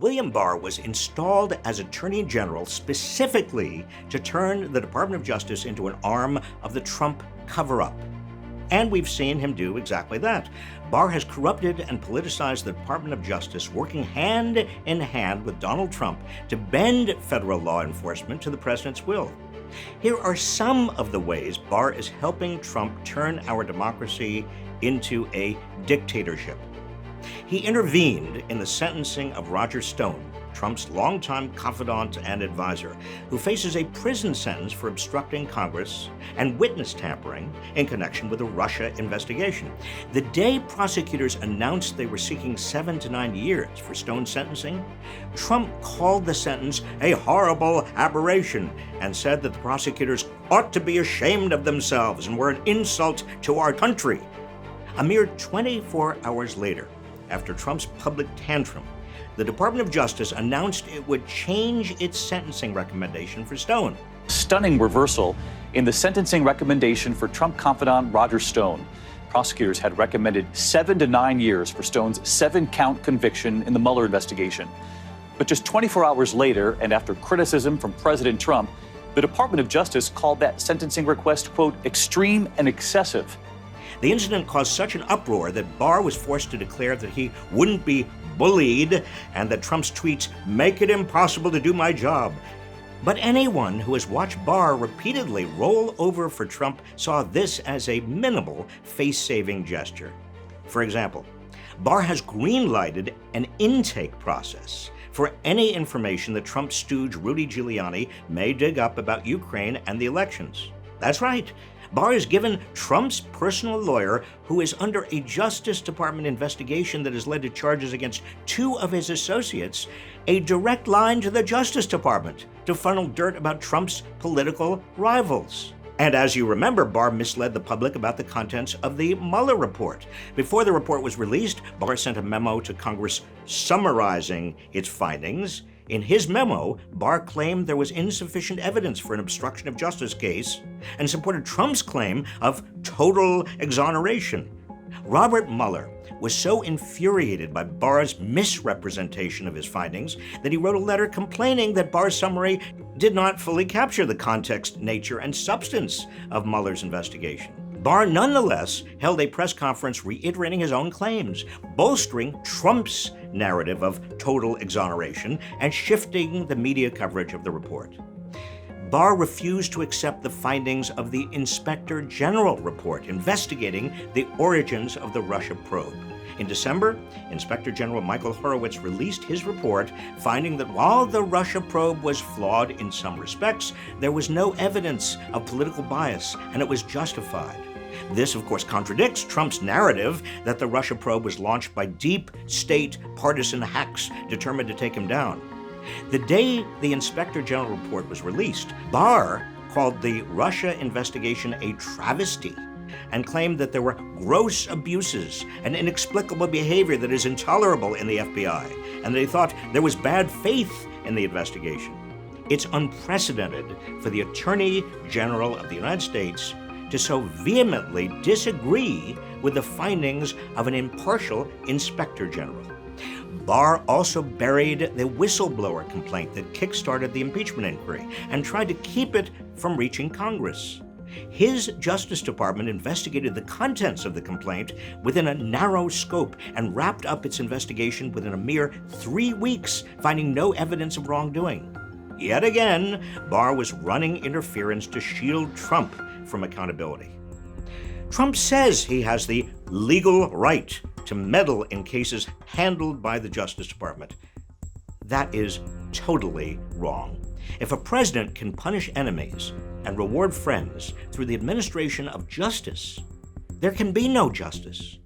William Barr was installed as Attorney General specifically to turn the Department of Justice into an arm of the Trump Coverup. And we've seen him do exactly that. Barr has corrupted and politicized the Department of Justice, working hand in hand with Donald Trump to bend federal law enforcement to the president's will. Here are some of the ways Barr is helping Trump turn our democracy into a dictatorship. He intervened in the sentencing of Roger Stone, Trump's longtime confidant and advisor, who faces a prison sentence for obstructing Congress and witness tampering in connection with a Russia investigation. The day prosecutors announced they were seeking 7 to 9 years for Stone's sentencing, Trump called the sentence a horrible aberration and said that the prosecutors ought to be ashamed of themselves and were an insult to our country. A mere 24 hours later, after Trump's public tantrum, the Department of Justice announced it would change its sentencing recommendation for Stone. Stunning reversal in the sentencing recommendation for Trump confidant Roger Stone. Prosecutors had recommended 7 to 9 years for Stone's 7-count conviction in the Mueller investigation. But just 24 hours later, and after criticism from President Trump, the Department of Justice called that sentencing request, quote, extreme and excessive. The incident caused such an uproar that Barr was forced to declare that he wouldn't be bullied and that Trump's tweets make it impossible to do my job. But anyone who has watched Barr repeatedly roll over for Trump saw this as a minimal face-saving gesture. For example, Barr has green-lighted an intake process for any information that Trump stooge Rudy Giuliani may dig up about Ukraine and the elections. That's right. Barr has given Trump's personal lawyer, who is under a Justice Department investigation that has led to charges against 2 of his associates, a direct line to the Justice Department to funnel dirt about Trump's political rivals. And as you remember, Barr misled the public about the contents of the Mueller report. Before the report was released, Barr sent a memo to Congress summarizing its findings. In his memo, Barr claimed there was insufficient evidence for an obstruction of justice case and supported Trump's claim of total exoneration. Robert Mueller was so infuriated by Barr's misrepresentation of his findings that he wrote a letter complaining that Barr's summary did not fully capture the context, nature, and substance of Mueller's investigation. Barr nonetheless held a press conference reiterating his own claims, bolstering Trump's narrative of total exoneration and shifting the media coverage of the report. Barr refused to accept the findings of the Inspector General report investigating the origins of the Russia probe. In December, Inspector General Michael Horowitz released his report, finding that while the Russia probe was flawed in some respects, there was no evidence of political bias, and it was justified. This, of course, contradicts Trump's narrative that the Russia probe was launched by deep state partisan hacks determined to take him down. The day the Inspector General report was released, Barr called the Russia investigation a travesty and claimed that there were gross abuses and inexplicable behavior that is intolerable in the FBI, and that he thought there was bad faith in the investigation. It's unprecedented for the Attorney General of the United States to so vehemently disagree with the findings of an impartial Inspector General. Barr also buried the whistleblower complaint that kickstarted the impeachment inquiry and tried to keep it from reaching Congress. His Justice Department investigated the contents of the complaint within a narrow scope and wrapped up its investigation within a mere 3 weeks, finding no evidence of wrongdoing. Yet again, Barr was running interference to shield Trump from accountability. Trump says he has the legal right to meddle in cases handled by the Justice Department. That is totally wrong. If a president can punish enemies and reward friends through the administration of justice, there can be no justice.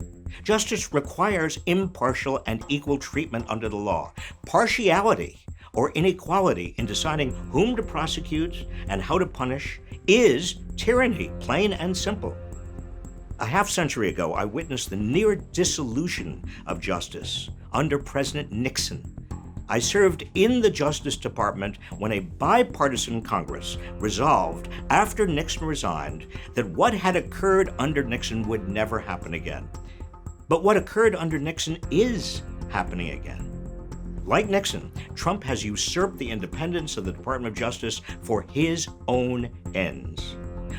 Justice requires impartial and equal treatment under the law. Partiality or inequality in deciding whom to prosecute and how to punish is tyranny, plain and simple. A half-century ago, I witnessed the near dissolution of justice under President Nixon. I served in the Justice Department when a bipartisan Congress resolved, after Nixon resigned, that what had occurred under Nixon would never happen again. But what occurred under Nixon is happening again. Like Nixon, Trump has usurped the independence of the Department of Justice for his own ends.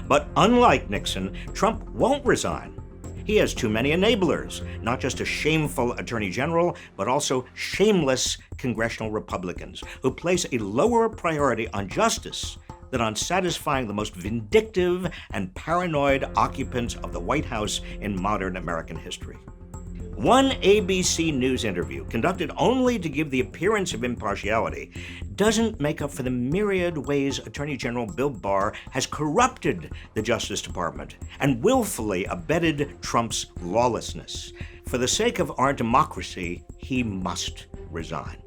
But unlike Nixon, Trump won't resign. He has too many enablers, not just a shameful attorney general, but also shameless congressional Republicans who place a lower priority on justice than on satisfying the most vindictive and paranoid occupants of the White House in modern American history. One ABC News interview, conducted only to give the appearance of impartiality, doesn't make up for the myriad ways Attorney General Bill Barr has corrupted the Justice Department and willfully abetted Trump's lawlessness. For the sake of our democracy, he must resign.